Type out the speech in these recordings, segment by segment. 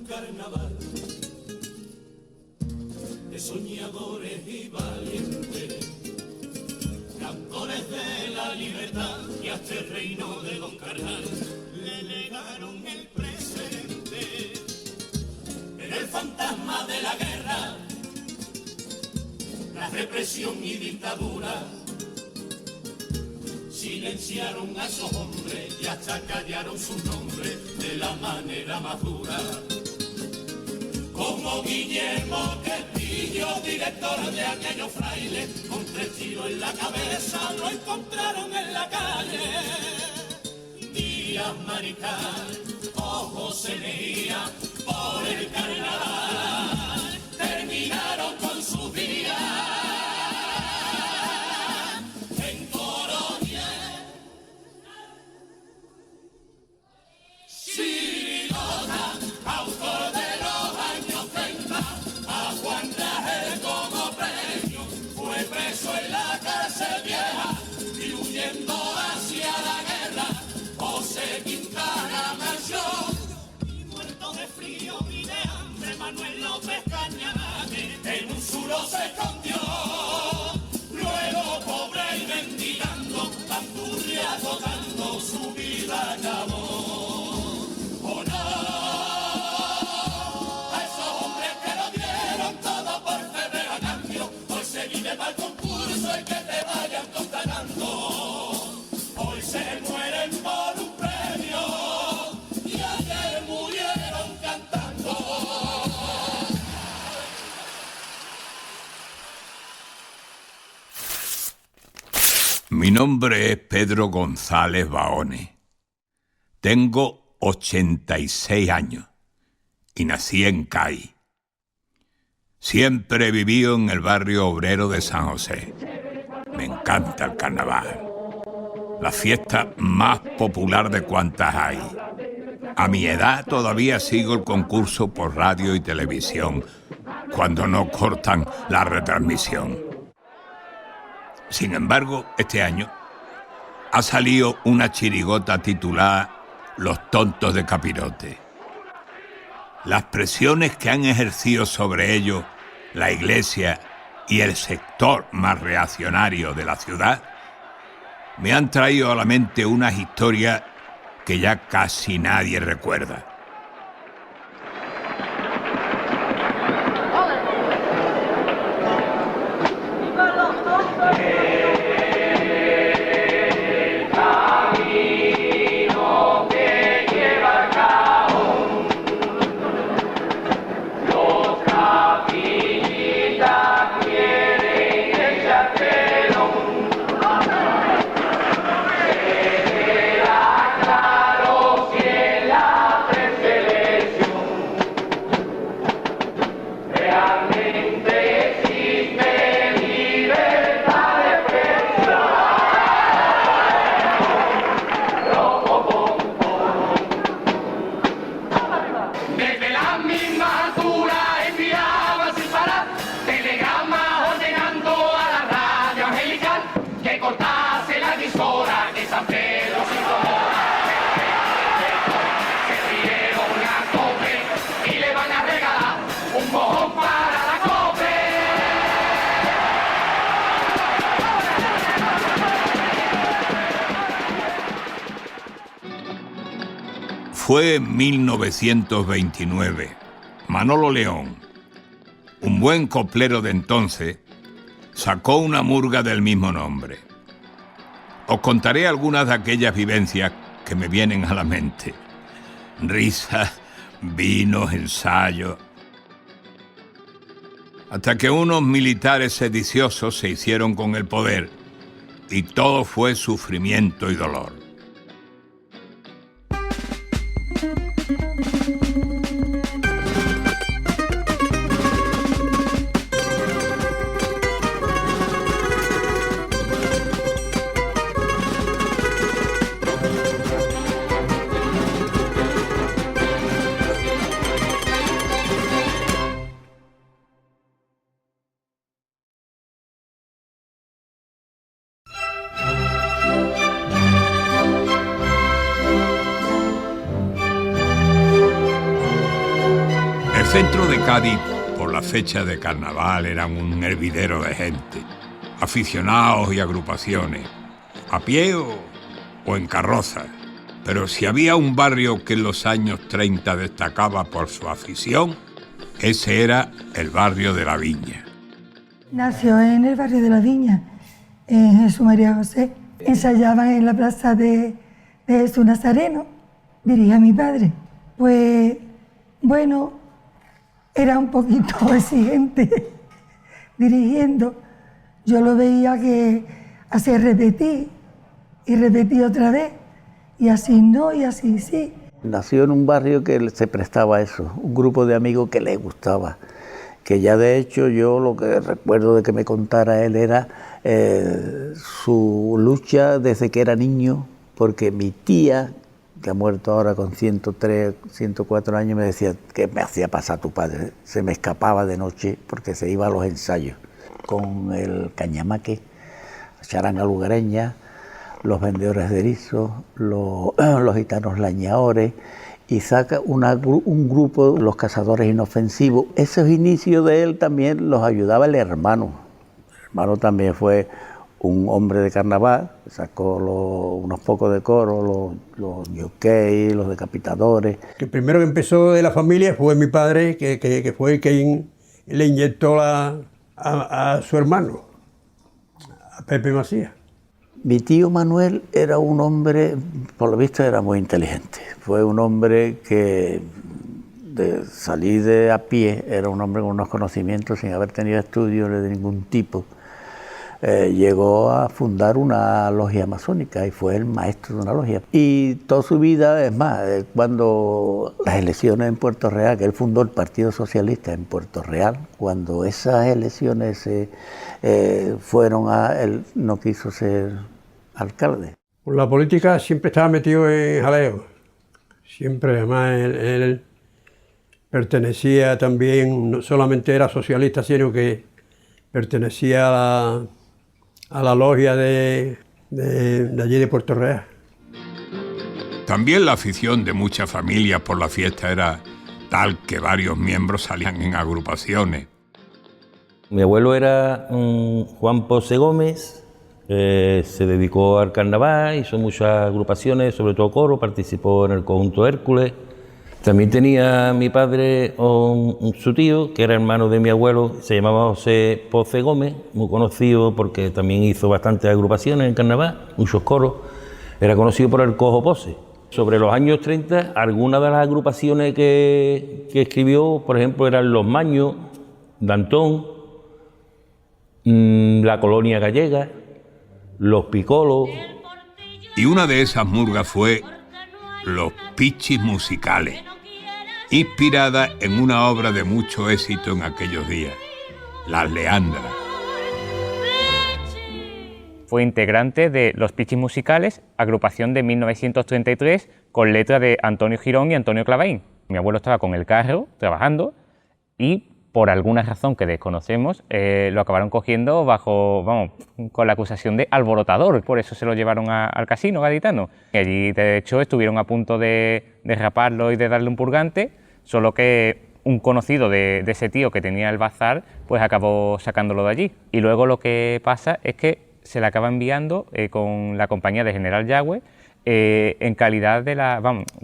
carnaval de soñadores y valientes, cantores de la libertad, y a este reino de Don Carnal le legaron el presente. Era el fantasma de la guerra, la represión y dictadura. Silenciaron a esos hombres y hasta callaron sus nombres de la manera más dura. Como Guillermo Castillo, director de aquellos frailes, con 3 tiros en la cabeza lo encontraron en la calle. Díaz Mariscal, ojos se leía por el carnaval, terminaron con sus días. En un zulo se escondió, luego pobre y mendigando, bandurria tocando su vida acabó. Oh no, a esos hombres que lo dieron todo por febrero a cambio, hoy se vive para el concurso y que te vayan constatando. Hoy se mueren por un premio y ayer murieron cantando. Mi nombre es Pedro González Baone. Tengo 86 años y nací en Cádiz. Siempre he vivido en el barrio obrero de San José. Me encanta el carnaval, la fiesta más popular de cuantas hay. A mi edad todavía sigo el concurso por radio y televisión, cuando no cortan la retransmisión. Sin embargo, este año ha salido una chirigota titulada Los tontos de Capirote. Las presiones que han ejercido sobre ellos la Iglesia y el sector más reaccionario de la ciudad me han traído a la mente unas historias que ya casi nadie recuerda. Fue en 1929. Manolo León, un buen coplero de entonces, sacó una murga del mismo nombre. Os contaré algunas de aquellas vivencias que me vienen a la mente. Risas, vinos, ensayos. Hasta que unos militares sediciosos se hicieron con el poder y todo fue sufrimiento y dolor. centro de Cádiz, por la fecha de carnaval, eran un hervidero de gente, aficionados y agrupaciones, a pie o en carrozas. Pero si había un barrio que en los años 30 destacaba por su afición, ese era el barrio de la Viña. Nació en el barrio de la Viña, en Jesús María José. Ensayaban en la plaza de Jesús Nazareno, dirigía mi padre. Pues, bueno, era un poquito exigente dirigiendo. Yo lo veía que hacía repetir y repetir otra vez, y así no, y así sí. Nació en un barrio que se prestaba a eso, un grupo de amigos que le gustaba, que ya de hecho yo lo que recuerdo de que me contara él era su lucha desde que era niño, porque mi tía, que ha muerto ahora con 103, 104 años, me decía que me hacía pasar tu padre, se me escapaba de noche porque se iba a los ensayos con el cañamaque, charanga lugareña, los vendedores de erizos, los gitanos lañadores, y saca un grupo, los cazadores inofensivos. Esos inicios de él también los ayudaba el hermano. El hermano también fue un hombre de carnaval, sacó unos pocos de coro, los jockeys, los decapitadores. El primero que empezó de la familia fue mi padre, que fue quien le inyectó a su hermano, a Pepe Macías. Mi tío Manuel era un hombre, por lo visto era muy inteligente. Fue un hombre que de salir de a pie, era un hombre con unos conocimientos sin haber tenido estudios de ningún tipo. Llegó a fundar una logia masónica y fue el maestro de una logia. Y toda su vida, es más, cuando las elecciones en Puerto Real, que él fundó el Partido Socialista en Puerto Real, cuando esas elecciones fueron él no quiso ser alcalde. Por la política siempre estaba metido en jaleo. Siempre, además, él pertenecía también, no solamente era socialista, sino que pertenecía a la logia de allí de Puerto Real. También la afición de muchas familias por la fiesta era tal que varios miembros salían en agrupaciones. Mi abuelo era Juan Pose Gómez, se dedicó al carnaval, hizo muchas agrupaciones, sobre todo coro, participó en el conjunto Hércules. También tenía mi padre su tío, que era hermano de mi abuelo, se llamaba José Pose Gómez, muy conocido porque también hizo bastantes agrupaciones en carnaval, muchos coros. Era conocido por el Cojo Pose. Sobre los años 30, algunas de las agrupaciones que escribió, por ejemplo, eran Los Maños, Dantón, La Colonia Gallega, Los Picolos. Y una de esas murgas fue Los Pichis Musicales, inspirada en una obra de mucho éxito en aquellos días, Las Leandras. Fue integrante de Los Pichis Musicales, agrupación de 1933, con letra de Antonio Girón y Antonio Clavaín. Mi abuelo estaba con el carro, trabajando, y por alguna razón que desconocemos, lo acabaron cogiendo con la acusación de alborotador. Por eso se lo llevaron al casino gaditano. Y allí, de hecho, estuvieron a punto de raparlo y de darle un purgante, solo que un conocido de ese tío que tenía el bazar, pues acabó sacándolo de allí. Y luego lo que pasa es que se le acaba enviando con la compañía de General Yagüe en calidad de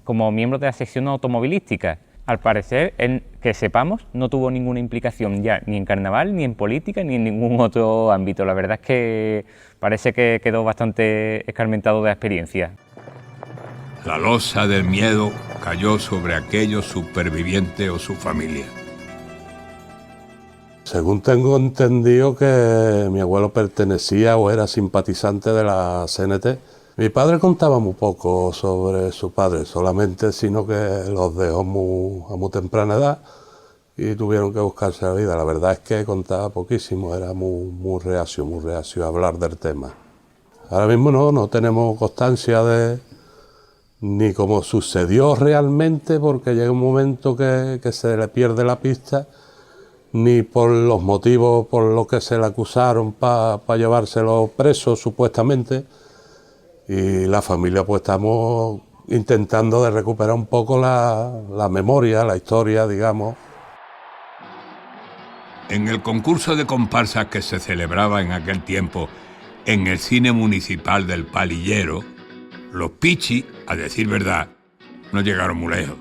como miembro de la sección automovilística. Al parecer, que sepamos, no tuvo ninguna implicación ya ni en carnaval, ni en política, ni en ningún otro ámbito. La verdad es que parece que quedó bastante escarmentado de la experiencia. La losa del miedo cayó sobre aquellos supervivientes o su familia. Según tengo entendido que mi abuelo pertenecía o era simpatizante de la CNT. Mi padre contaba muy poco sobre su padre, solamente sino que los dejó a muy temprana edad y tuvieron que buscarse la vida. La verdad es que contaba poquísimo, era muy reacio a hablar del tema. Ahora mismo no tenemos constancia de ni cómo sucedió realmente, porque llega un momento que se le pierde la pista, ni por los motivos por los que se le acusaron para llevárselo preso supuestamente. Y la familia pues estamos intentando de recuperar un poco la memoria, la historia, digamos. En el concurso de comparsas que se celebraba en aquel tiempo en el cine municipal del Palillero, los pichis, a decir verdad, no llegaron muy lejos.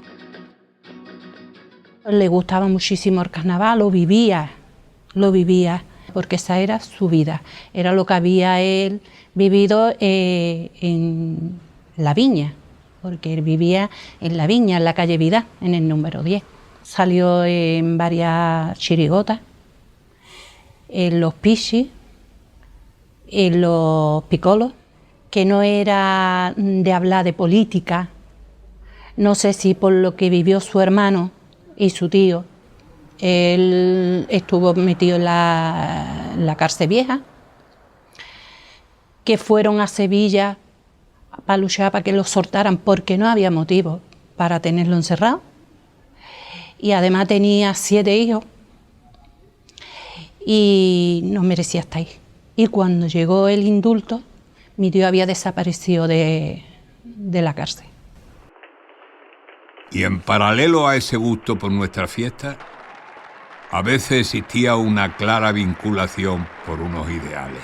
Le gustaba muchísimo el carnaval, lo vivía, porque esa era su vida, era lo que había él vivido en la viña, porque él vivía en la viña, en la calle Vidal, en el número 10. Salió en varias chirigotas, en los pichis, en los picolos, que no era de hablar de política, no sé si por lo que vivió su hermano y su tío. Él estuvo metido en la cárcel vieja, que fueron a Sevilla para luchar para que lo soltaran porque no había motivo para tenerlo encerrado, y además tenía 7 hijos y no merecía estar ahí. Y cuando llegó el indulto, mi tío había desaparecido de la cárcel. Y en paralelo a ese gusto por nuestra fiesta, a veces existía una clara vinculación por unos ideales.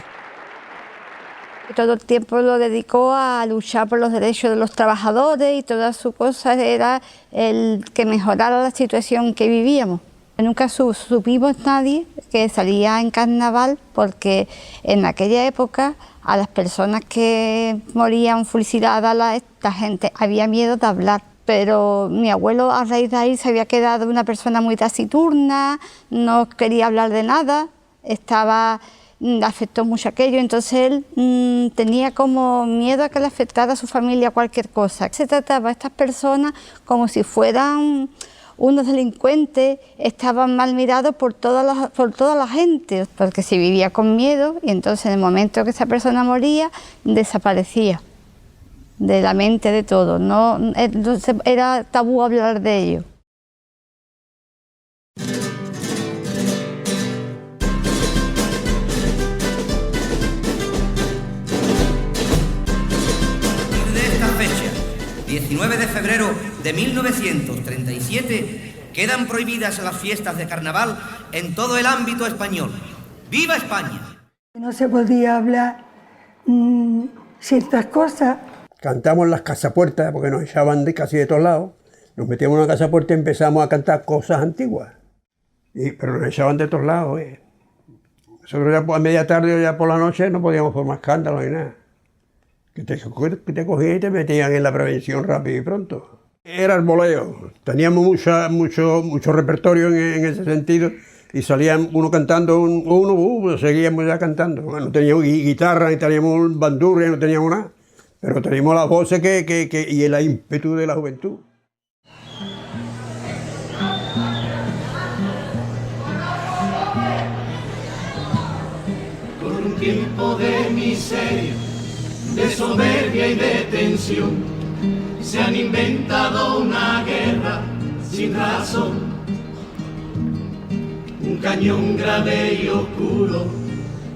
Todo el tiempo lo dedicó a luchar por los derechos de los trabajadores y toda su cosa era el que mejorara la situación que vivíamos. Nunca supimos nadie que salía en carnaval, porque en aquella época a las personas que morían fusiladas, la gente había miedo de hablar. Pero mi abuelo a raíz de ahí se había quedado una persona muy taciturna, no quería hablar de nada, afectó mucho aquello, entonces él tenía como miedo a que le afectara a su familia cualquier cosa. Se trataba a estas personas como si fueran unos delincuentes, estaban mal mirados por toda la gente, porque se vivía con miedo y entonces en el momento que esa persona moría, desaparecía de la mente de todos, no era tabú hablar de ello. Desde esta fecha, 19 de febrero de 1937, quedan prohibidas las fiestas de carnaval en todo el ámbito español. ¡Viva España! No se podía hablar ciertas cosas. Cantamos las casapuertas porque nos echaban casi de todos lados. Nos metíamos en una casapuerta y empezamos a cantar cosas antiguas. Pero nos echaban de todos lados. Nosotros ya a media tarde o ya por la noche no podíamos formar escándalos ni nada. Que te cogían y te metían en la prevención rápido y pronto. Era el boleo. Teníamos mucho repertorio en ese sentido. Y salían uno cantando, seguíamos ya cantando. No teníamos guitarra, ni teníamos bandurria, no teníamos nada. Pero teníamos las voces y el ímpetu de la juventud. Con un tiempo de miseria, de soberbia y de tensión, se han inventado una guerra sin razón. Un cañón grave y oscuro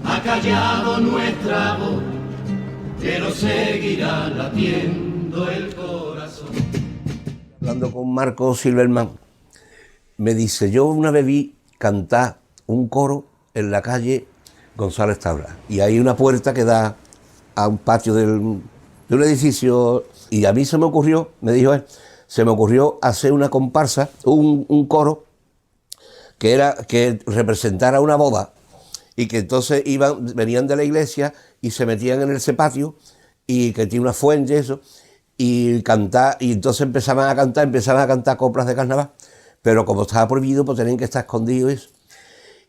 ha callado nuestra voz, pero seguirá latiendo el corazón. Hablando con Marco Silverman, me dice, yo una vez vi cantar un coro en la calle González Tabla, y hay una puerta que da a un patio de un edificio, y a mí se me ocurrió, me dijo él, se me ocurrió hacer una comparsa, un coro, que representara una boda, y que entonces venían de la iglesia y se metían en ese patio, y que tiene una fuente, eso, y cantar, y entonces empezaban a cantar coplas de carnaval, pero como estaba prohibido, pues tenían que estar escondidos eso.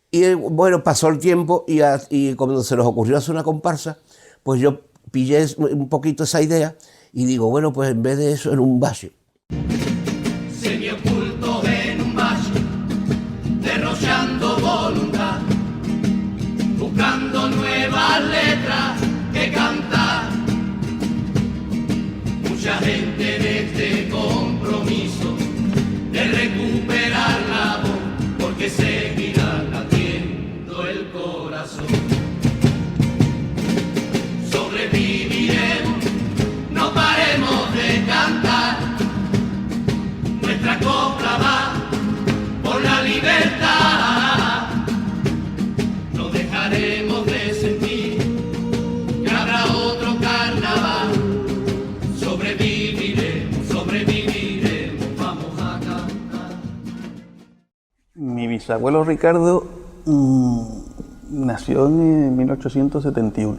Y bueno, pasó el tiempo, y cuando se nos ocurrió hacer una comparsa, pues yo pillé un poquito esa idea, y digo, bueno, pues en vez de eso, en un valle. Semioculto en un valle, derrochando voluntad, buscando nuevas letras que cantar. Mucha gente en este compromiso de recuperar la voz, porque seguirá latiendo el corazón. Sobreviviremos, no paremos de cantar, Mi bisabuelo Ricardo nació en 1871.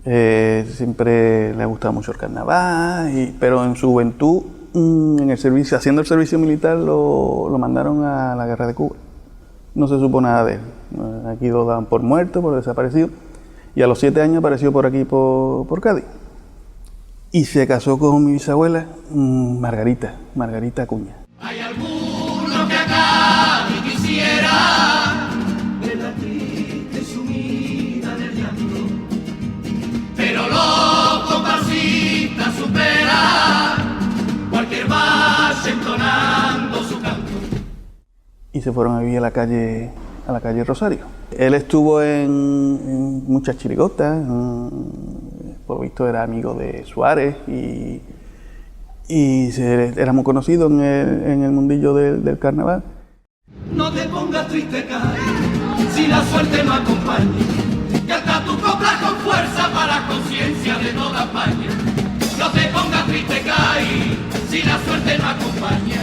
Siempre le ha gustado mucho el carnaval, pero en su juventud, en el servicio, haciendo el servicio militar, lo mandaron a la guerra de Cuba. No se supo nada de él. Aquí lo daban por muerto, por desaparecido. Y a los 7 años apareció por aquí, por Cádiz. Y se casó con mi bisabuela, Margarita Acuña. Hay alguno que acá y quisiera ver la triste sumida del llanto, pero los comparsistas superan cualquier valle entonando su canto. Y se fueron a vivir a la calle Rosario. Él estuvo en muchas chirigotas, por lo visto era amigo de Suárez y era muy conocido en el mundillo del carnaval. No te pongas triste, Cari, si la suerte no acompaña. Canta tu copla con fuerza para la conciencia de toda España. No te pongas triste, Cari, si la suerte no acompaña.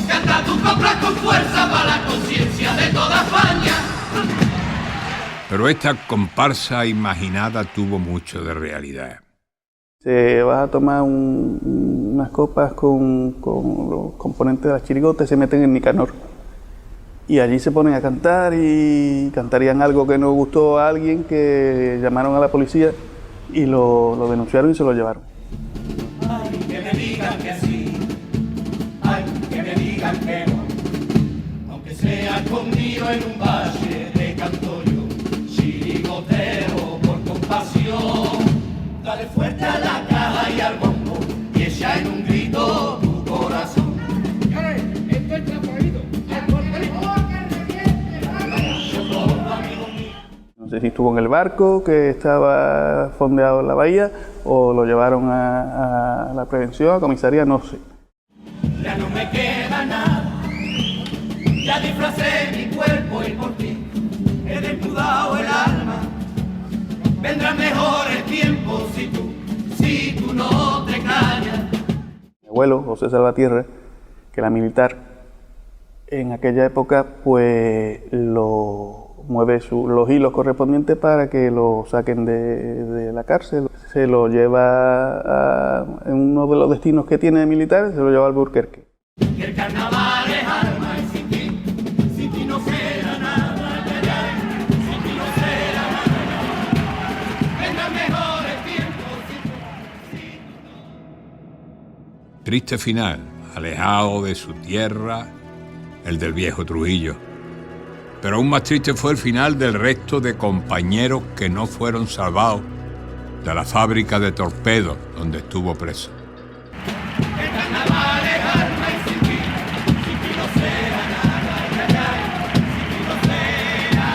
Canta tu copla con fuerza para la conciencia de toda España. Pero esta comparsa imaginada tuvo mucho de realidad. Se va a tomar unas copas con los componentes de las chirigotas y se meten en Nicanor. Y allí se ponen a cantar y cantarían algo que no gustó a alguien, que llamaron a la policía y lo denunciaron y se lo llevaron. Ay, que me digan que sí, ay, que me digan que no, aunque sea escondido en un valle de canto yo, chirigotero por compasión, dale fuerte a la caja y al bombo y echa en un grito tu corazón. Esto está prohibido. No sé si estuvo en el barco que estaba fondeado en la bahía o lo llevaron a la prevención, a comisaría, no sé. Ya no me queda nada, ya disfracé mi cuerpo y por ti he desnudado el alma. Vendrán mejores tiempos si tú no te callas. Mi abuelo, José Salvatierra, que era militar, en aquella época pues mueve los hilos correspondientes para que lo saquen de la cárcel. Se lo lleva en uno de los destinos que tiene militar, se lo lleva al Alburquerque. Que el carnaval es alma y sin ti no será nada, sin ti no será nada. Vendrán mejores tiempos Triste final, alejado de su tierra, el del viejo Trujillo. Pero aún más triste fue el final del resto de compañeros que no fueron salvados de la fábrica de torpedos donde estuvo preso. El carnaval es alma y sin ti no será nada, sin ti no será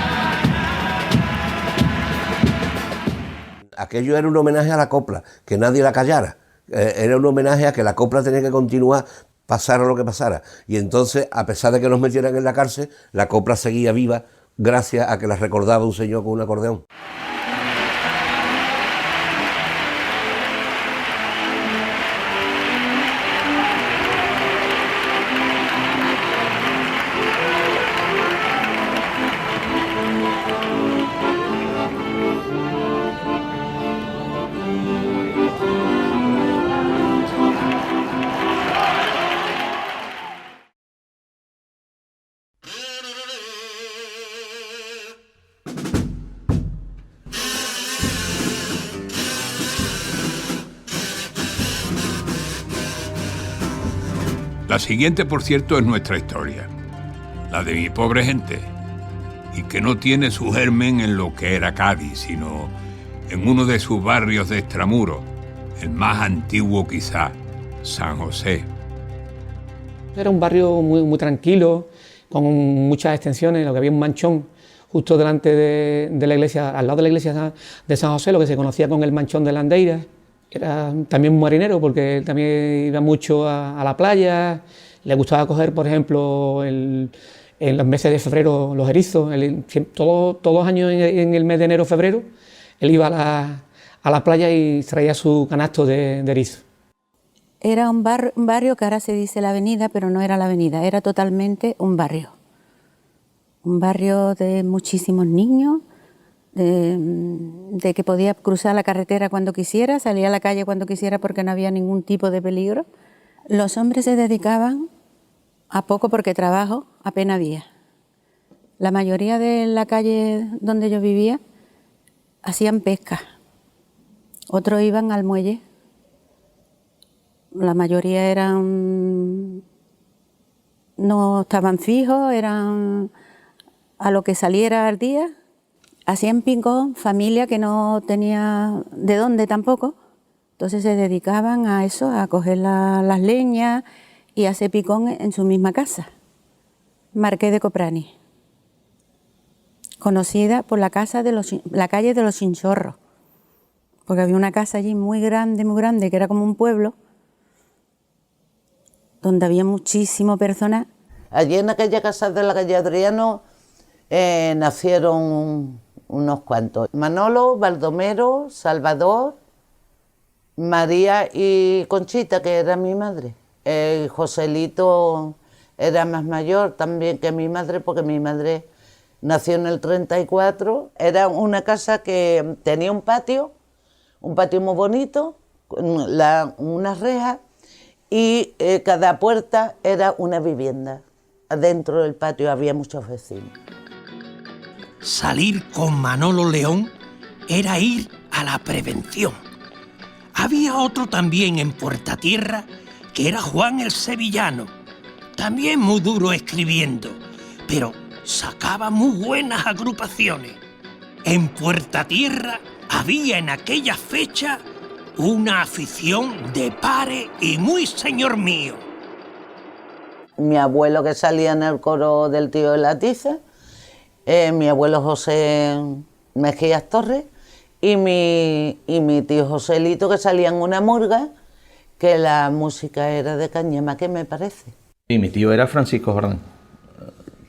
nada. Aquello era un homenaje a la copla, que nadie la callara. Era un homenaje a que la copla tenía que continuar, pasara lo que pasara. Y entonces, a pesar de que nos metieran en la cárcel, la copla seguía viva gracias a que la recordaba un señor con un acordeón. La siguiente, por cierto, es nuestra historia, la de mi pobre gente, y que no tiene su germen en lo que era Cádiz, sino en uno de sus barrios de extramuros, el más antiguo quizá, San José. Era un barrio muy tranquilo, con muchas extensiones, lo que había un manchón justo delante de la iglesia, al lado de la iglesia de San José, lo que se conocía con el manchón de Landeira. Era también un marinero porque también iba mucho a la playa, le gustaba coger, por ejemplo, en los meses de febrero los erizos. Todos los años en el mes de enero-febrero, él iba a la playa y traía su canasto de erizo. Era un barrio que ahora se dice la avenida, pero no era la avenida, era totalmente un barrio. un barrio de muchísimos niños, de que podía cruzar la carretera cuando quisiera, salir a la calle cuando quisiera porque no había ningún tipo de peligro. Los hombres se dedicaban a poco porque trabajo apenas había. La mayoría de la calle donde yo vivía hacían pesca, otros iban al muelle. La mayoría no estaban fijos, eran a lo que saliera al día. Hacían picón, familia que no tenía de dónde tampoco, entonces se dedicaban a eso, a coger las leñas y a hacer picón en su misma casa, Marqués de Coprani, conocida por la calle de los Chinchorros, porque había una casa allí muy grande, que era como un pueblo, donde había muchísimo personal. Allí en aquella casa de la calle Adriano nacieron unos cuantos. Manolo, Baldomero, Salvador, María y Conchita, que era mi madre. Joselito era más mayor también que mi madre, porque mi madre nació en el 34. Era una casa que tenía un patio muy bonito, unas rejas, y cada puerta era una vivienda. Adentro del patio había muchos vecinos. Salir con Manolo León era ir a la prevención. Había otro también en Puertatierra, que era Juan el Sevillano, también muy duro escribiendo, pero sacaba muy buenas agrupaciones. En Puertatierra había en aquella fecha una afición de pare y muy señor mío. Mi abuelo, que salía en el coro del tío de la Tiza, mi abuelo José Mejías Torres y mi tío Joselito, que salía en una murga, que la música era de Cañema, ¿qué me parece? Y mi tío era Francisco Jordán,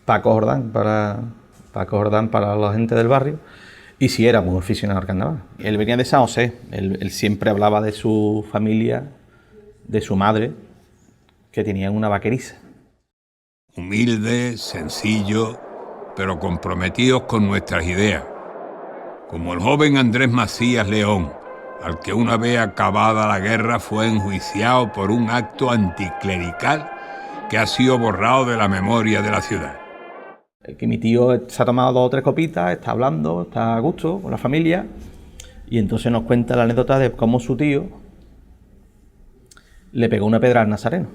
Paco Jordán para la gente del barrio, y sí era muy aficionado al carnaval. Él venía de San José, él siempre hablaba de su familia, de su madre, que tenían una vaqueriza. Humilde, sencillo, pero comprometidos con nuestras ideas, como el joven Andrés Macías León, al que una vez acabada la guerra fue enjuiciado por un acto anticlerical que ha sido borrado de la memoria de la ciudad. Que mi tío se ha tomado 2 o 3 copitas, está hablando, está a gusto con la familia, y entonces nos cuenta la anécdota de cómo su tío le pegó una pedra al Nazareno.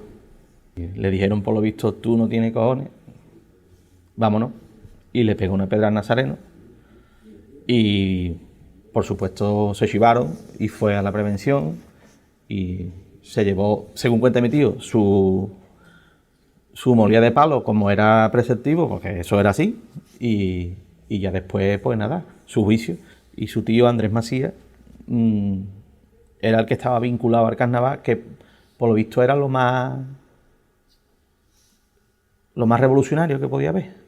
Le dijeron, por lo visto, tú no tienes cojones, vámonos. Y le pegó una pedra al Nazareno. Y, por supuesto, se chivaron y fue a la prevención. Y se llevó, según cuenta mi tío, su molía de palo, como era preceptivo, porque eso era así. Y ya después, pues nada, su juicio. Y su tío, Andrés Macías, era el que estaba vinculado al carnaval, que por lo visto era lo más revolucionario que podía haber.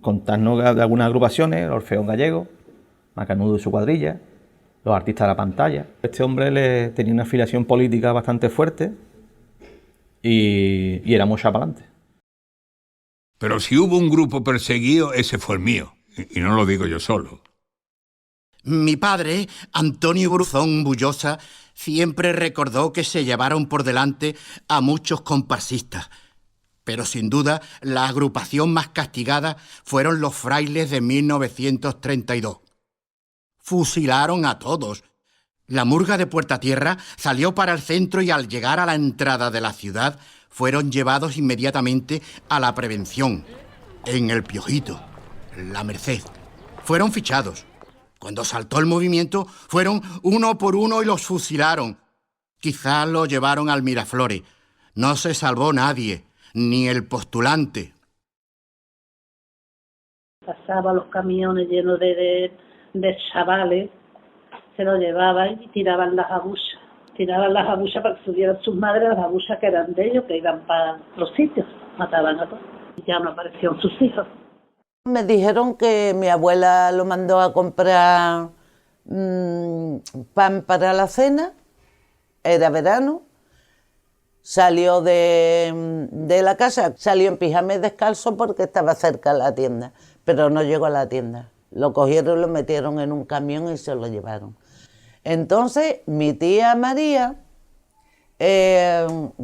Contarnos de algunas agrupaciones, el Orfeón Gallego, Macanudo y su cuadrilla, los artistas de la pantalla. Este hombre tenía una afiliación política bastante fuerte y era muy chapalante. Pero si hubo un grupo perseguido, ese fue el mío, y no lo digo yo solo. Mi padre, Antonio Bruzón Bullosa, siempre recordó que se llevaron por delante a muchos comparsistas. Pero sin duda, la agrupación más castigada fueron los frailes de 1932. Fusilaron a todos. La murga de Puertatierra salió para el centro y al llegar a la entrada de la ciudad fueron llevados inmediatamente a la prevención, en el Piojito, la Merced. Fueron fichados. Cuando saltó el movimiento, fueron uno por uno y los fusilaron. Quizás los llevaron al Miraflores. No se salvó nadie, ni el postulante. Pasaban los camiones llenos de chavales, se los llevaban y tiraban las abuchas. Tiraban las abuchas para que subieran sus madres, las abuchas que eran de ellos, que iban para los sitios. Mataban a todos. Y ya no aparecieron sus hijos. Me dijeron que mi abuela lo mandó a comprar pan para la cena, era verano, salió de la casa, salió en pijama y descalzo porque estaba cerca de la tienda, pero no llegó a la tienda. Lo cogieron y lo metieron en un camión y se lo llevaron. Entonces, mi tía María,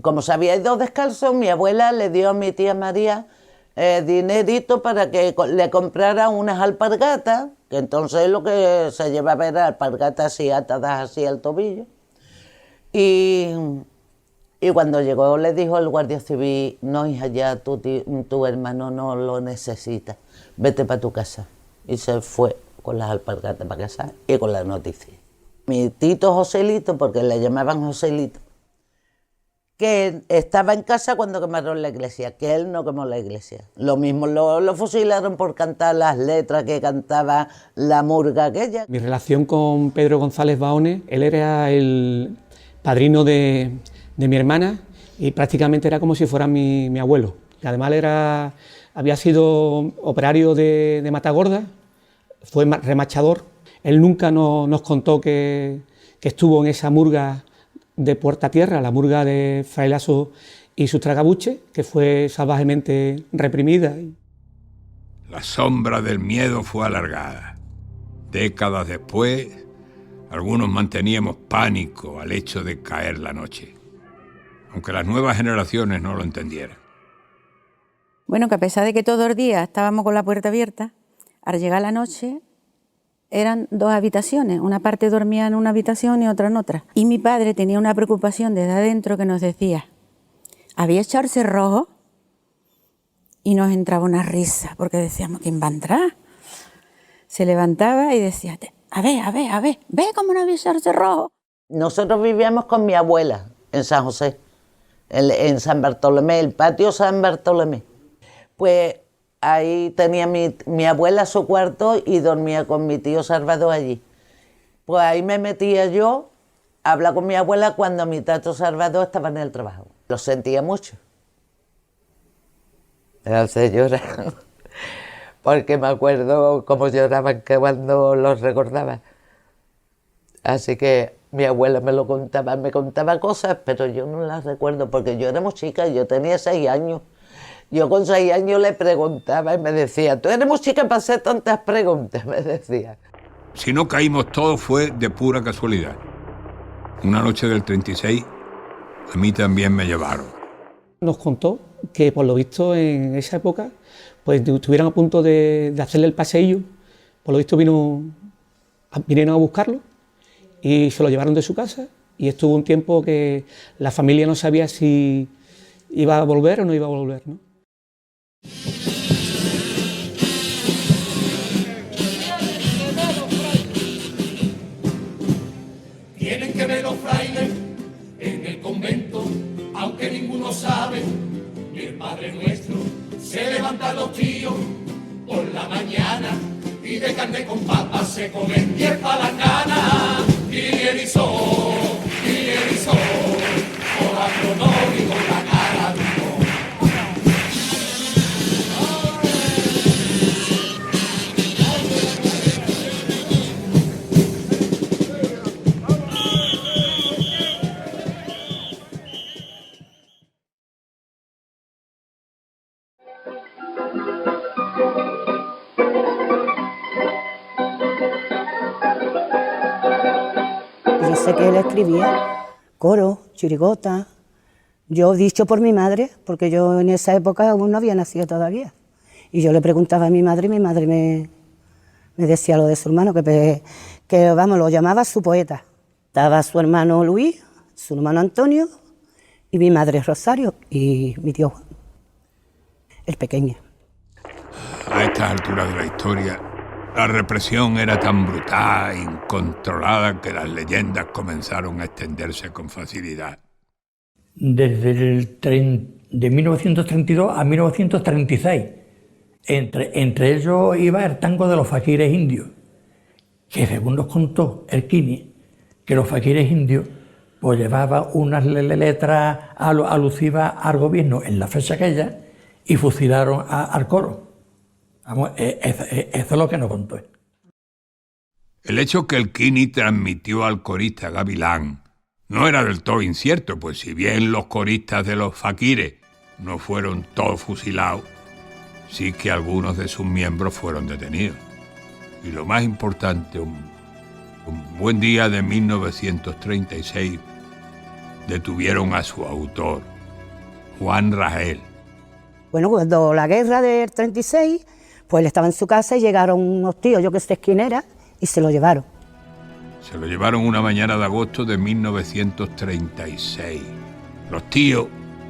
como se había ido descalzo, mi abuela le dio a mi tía María dinerito para que le comprara unas alpargatas, que entonces lo que se llevaba era alpargatas así atadas así al tobillo. Y cuando llegó le dijo el guardia civil: no, hija, ya tu hermano no lo necesita, vete para tu casa. Y se fue con las alpargatas para casa y con la noticia. Mi tito Joselito, porque le llamaban Joselito, que estaba en casa cuando quemaron la iglesia, que él no quemó la iglesia. Lo mismo, lo fusilaron por cantar las letras que cantaba la murga aquella. Mi relación con Pedro González Bahones, él era el padrino de mi hermana y prácticamente era como si fuera mi abuelo. Y además había sido operario de Matagorda, fue remachador. Él nunca nos contó que estuvo en esa murga de Puerta Tierra, la murga de Fray Lasso y sus tragabuches, que fue salvajemente reprimida. La sombra del miedo fue alargada. Décadas después, algunos manteníamos pánico al hecho de caer la noche, aunque las nuevas generaciones no lo entendieran. Bueno, que a pesar de que todos los días estábamos con la puerta abierta, al llegar la noche eran dos habitaciones, una parte dormía en una habitación y otra en otra. Y mi padre tenía una preocupación desde adentro que nos decía: había echado el cerrojo, y nos entraba una risa, porque decíamos: ¿quién va a entrar? Se levantaba y decía: a ver, ve cómo no había echado el cerrojo. Nosotros vivíamos con mi abuela en San José, en San Bartolomé, el patio San Bartolomé. Pues ahí tenía mi abuela su cuarto y dormía con mi tío Salvador allí. Pues ahí me metía yo a hablar con mi abuela cuando mi tato Salvador estaba en el trabajo. Lo sentía mucho. Me hace llorar, porque me acuerdo cómo lloraban cuando los recordaba. Así que mi abuela me contaba cosas, pero yo no las recuerdo porque yo era muy chica, yo tenía 6 años. Yo con 6 años le preguntaba y me decía: tú eres muy chica para hacer tantas preguntas, me decía. Si no caímos todos fue de pura casualidad. Una noche del 36, a mí también me llevaron. Nos contó que por lo visto en esa época pues estuvieron a punto de hacerle el paseillo. Por lo visto vinieron a buscarlo y se lo llevaron de su casa, y estuvo un tiempo que la familia no sabía si iba a volver o no iba a volver, ¿no? Tienen que ver los frailes en el convento, aunque ninguno sabe, y el Padre Nuestro. Se levantan los tíos por la mañana y de carne con papas se comen 10 palacanas. Y erizó, por agronómico la cara de Yo sé que él escribía coro, chirigota. Yo dicho por mi madre, porque yo en esa época aún no había nacido todavía. Y yo le preguntaba a mi madre y mi madre me decía lo de su hermano, que vamos, lo llamaba su poeta. Estaba su hermano Luis, su hermano Antonio y mi madre Rosario y mi tío Juan, el pequeño. A estas alturas de la historia, la represión era tan brutal e incontrolada que las leyendas comenzaron a extenderse con facilidad. Desde de 1932 a 1936, entre ellos iba el tango de los faquires indios, que según nos contó el Kini, que los faquires indios pues llevaban unas letras alusivas al gobierno en la fecha aquella y fusilaron al coro. Vamos, eso es lo que nos contó. El hecho que el Kini transmitió al corista Gavilán no era del todo incierto, pues si bien los coristas de los faquires no fueron todos fusilados, sí que algunos de sus miembros fueron detenidos. Y lo más importante, un buen día de 1936, detuvieron a su autor, Juan Ragel. Bueno, cuando la guerra del 36, pues él estaba en su casa y llegaron unos tíos, yo que sé quién era, y se lo llevaron. Se lo llevaron una mañana de agosto de 1936. Los tíos,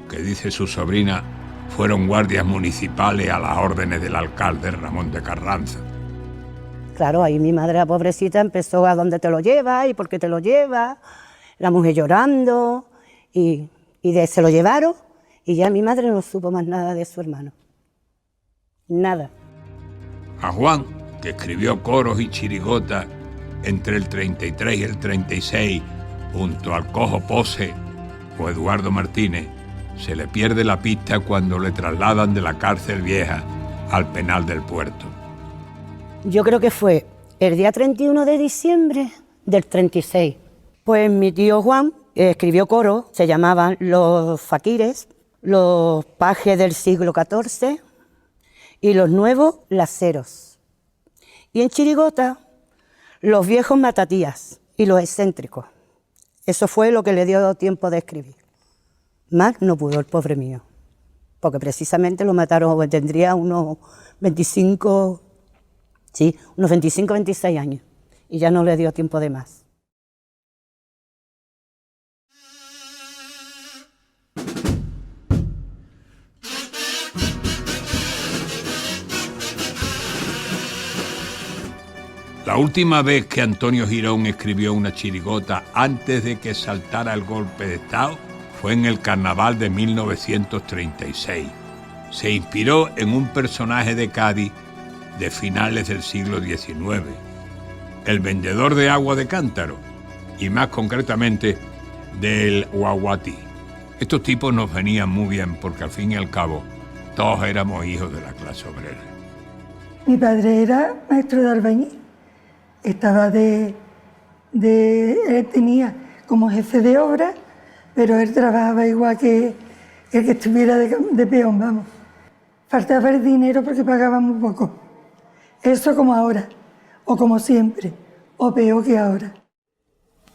que dice su sobrina, fueron guardias municipales a las órdenes del alcalde Ramón de Carranza. Claro, ahí mi madre, la pobrecita, empezó a dónde te lo llevas y por qué te lo llevas, la mujer llorando, y se lo llevaron, y ya mi madre no supo más nada de su hermano. Nada. A Juan, que escribió coros y chirigotas entre el 33 y el 36, junto al Cojo Pose o Eduardo Martínez, se le pierde la pista cuando le trasladan de la cárcel vieja al penal del Puerto. Yo creo que fue el día 31 de diciembre del 36. Pues mi tío Juan escribió coros, se llamaban Los Faquires, Los Pajes del siglo XIV y Los Nuevos Laceros. Y en chirigota, Los Viejos Matatías y Los Excéntricos. Eso fue lo que le dio tiempo de escribir. Más no pudo el pobre mío, porque precisamente lo mataron, tendría unos 25, 26 años, y ya no le dio tiempo de más. La última vez que Antonio Girón escribió una chirigota antes de que saltara el golpe de Estado fue en el Carnaval de 1936. Se inspiró en un personaje de Cádiz de finales del siglo XIX, el vendedor de agua de cántaro, y más concretamente del Guaguatí. Estos tipos nos venían muy bien porque al fin y al cabo todos éramos hijos de la clase obrera. Mi padre era maestro de albañil. Él tenía como jefe de obra, pero él trabajaba igual que el que estuviera de peón, vamos. Faltaba el dinero porque pagaba muy poco. Eso como ahora, o como siempre, o peor que ahora.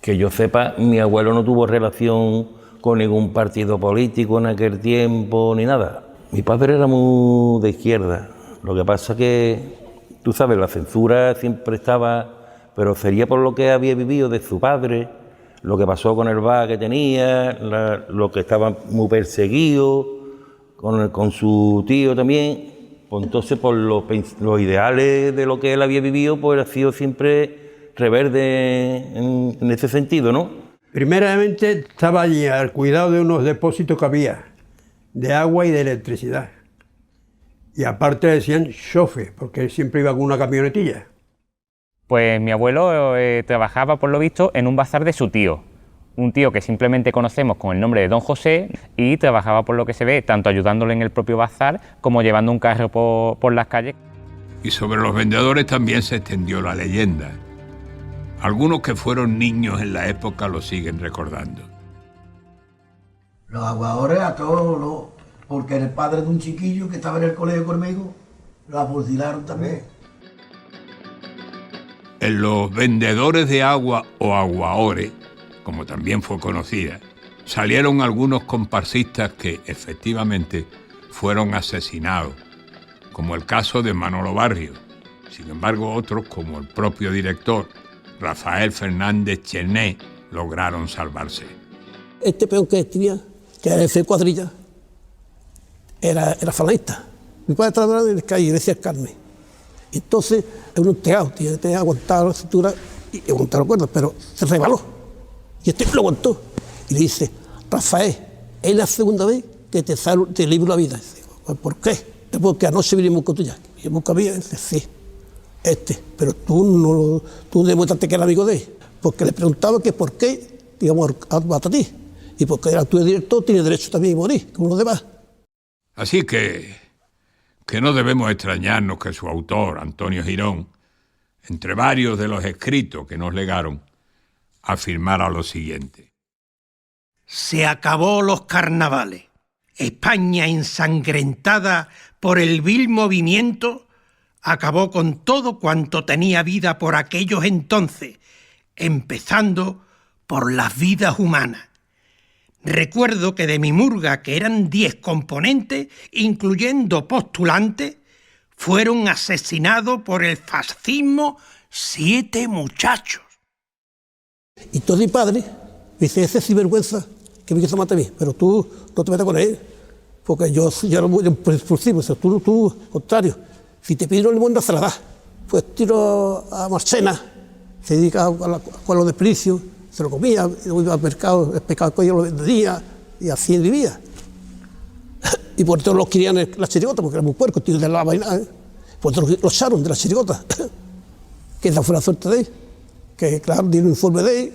Que yo sepa, mi abuelo no tuvo relación con ningún partido político en aquel tiempo, ni nada. Mi padre era muy de izquierda. Lo que pasa que, tú sabes, la censura siempre estaba, pero sería por lo que había vivido de su padre, lo que pasó con el bar que tenía, lo que estaba muy perseguido, con su tío también. Pues entonces, por los ideales de lo que él había vivido, pues ha sido siempre rebelde en ese sentido, ¿no? Primeramente estaba allí al cuidado de unos depósitos que había, de agua y de electricidad. Y aparte le decían chofe, porque él siempre iba con una camionetilla. Pues mi abuelo trabajaba, por lo visto, en un bazar de su tío. Un tío que simplemente conocemos con el nombre de Don José, y trabajaba, por lo que se ve, tanto ayudándole en el propio bazar como llevando un carro por las calles. Y sobre los vendedores también se extendió la leyenda. Algunos que fueron niños en la época lo siguen recordando. Los aguadores a todos, porque el padre de un chiquillo que estaba en el colegio conmigo, lo afusilaron también. En los vendedores de agua o aguaores, como también fue conocida, salieron algunos comparsistas que efectivamente fueron asesinados, como el caso de Manolo Barrio. Sin embargo, otros, como el propio director, Rafael Fernández Chené, lograron salvarse. Este peón que escribía, que era el cuadrilla, era falanista. Mi padre trabajaba en el calle, decía el Carmen. Entonces, en un teado, tenía que aguantar la cintura y aguantar los cuerdas, pero se resbaló. Y este lo aguantó. Y le dice, Rafael, es la segunda vez que te libro la vida. Dice, ¿por qué? Porque anoche vinimos con tuya. Y busca mía, dice, sí, pero tú demostraste que era amigo de él. Porque le preguntaba que por qué, digamos, a ti. Y porque tú eres director, tienes derecho también a morir, como los demás. Así que no debemos extrañarnos que su autor, Antonio Girón, entre varios de los escritos que nos legaron, afirmara lo siguiente. se acabó los carnavales. España, ensangrentada por el vil movimiento, acabó con todo cuanto tenía vida por aquellos entonces, empezando por las vidas humanas. Recuerdo que de mi murga, que eran 10 componentes, incluyendo postulantes, fueron asesinados por el fascismo 7 muchachos. Y todo mi padre me dice, ese sinvergüenza que me quiso matar a mí, pero tú no te metas con él, porque yo era muy impulsivo, tú, contrario, si te pidieron limosna se la das. Pues tiro a Marchena, se dedica a los desperdicios, se lo comía, iba al mercado, el pescado que yo lo vendía, y así vivía. Y por eso los querían en la chirigota, porque era muy puerco, tío, de la vaina, ¿eh? Por eso los echaron de la chirigota, que esa fue la suerte de él, que claro, dieron un informe de él,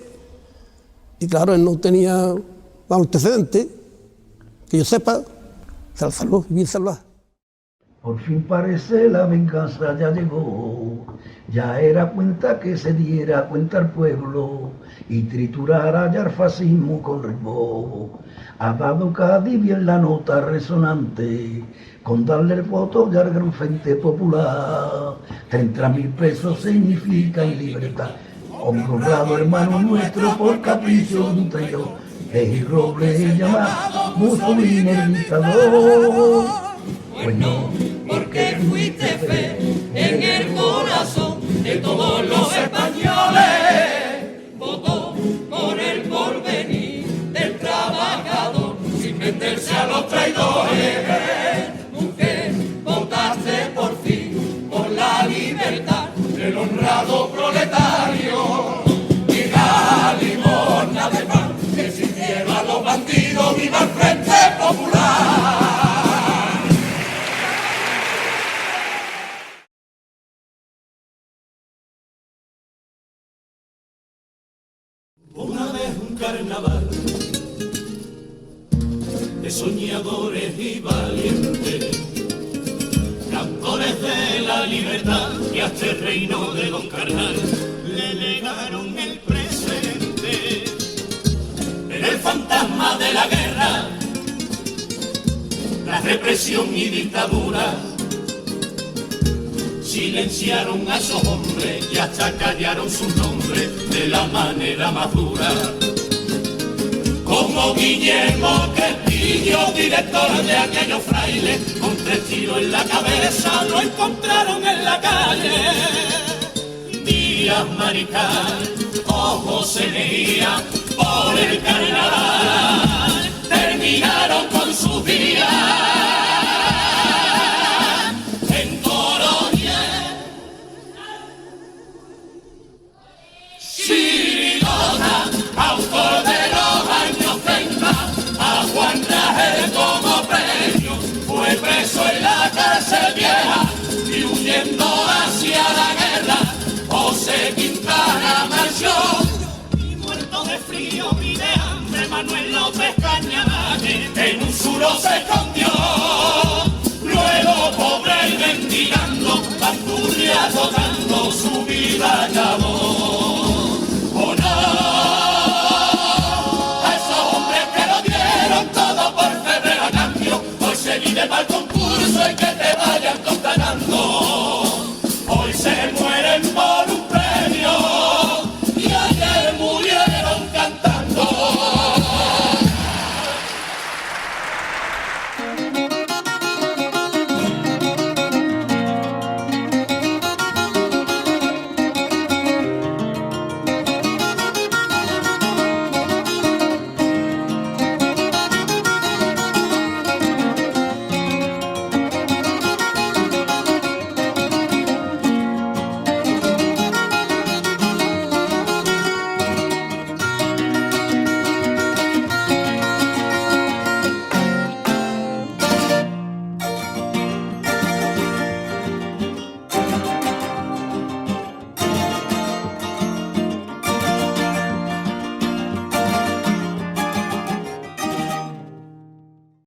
y claro, él no tenía antecedentes, que yo sepa, se la salvó, bien salvada. Por fin parece la venganza ya llegó, ya era cuenta que se diera cuenta al pueblo y triturara ya el fascismo con ritmo. Ha dado Cádiz bien la nota resonante, con darle el voto ya al gran Frente Popular. 30.000 pesos significan libertad, honrado hermano nuestro por capricho de un traidor, el roble llamado Mussolini el dictador. Pues no, porque fuiste fe en el corazón de todos los españoles. Votó por el porvenir del trabajador sin venderse a los traidores. Mujer, votaste por fin por la libertad del honrado proletario. Y la limosna de pan que sirvieron a los bandidos, viva el Frente Popular. Una vez un carnaval de soñadores y valientes, cantores de la libertad, y a este reino de Don Carnal le legaron el presente. Pero el fantasma de la guerra, la represión y dictadura, silenciaron a esos hombres y hasta callaron sus nombres de la manera más dura. Como Guillermo Questillo, director de aquellos frailes, con 3 tiros en la cabeza lo encontraron en la calle. Díaz Mariscal, ojos se leía por el carnaval, terminaron con sus días. Chirigota, autor de los años 30, a Juan Rajel como premio, fue preso en la cárcel vieja y huyendo hacia la guerra, José Quintana marchó. Y muerto de frío y de hambre, Manuel López Cañabate en un suro se escondió.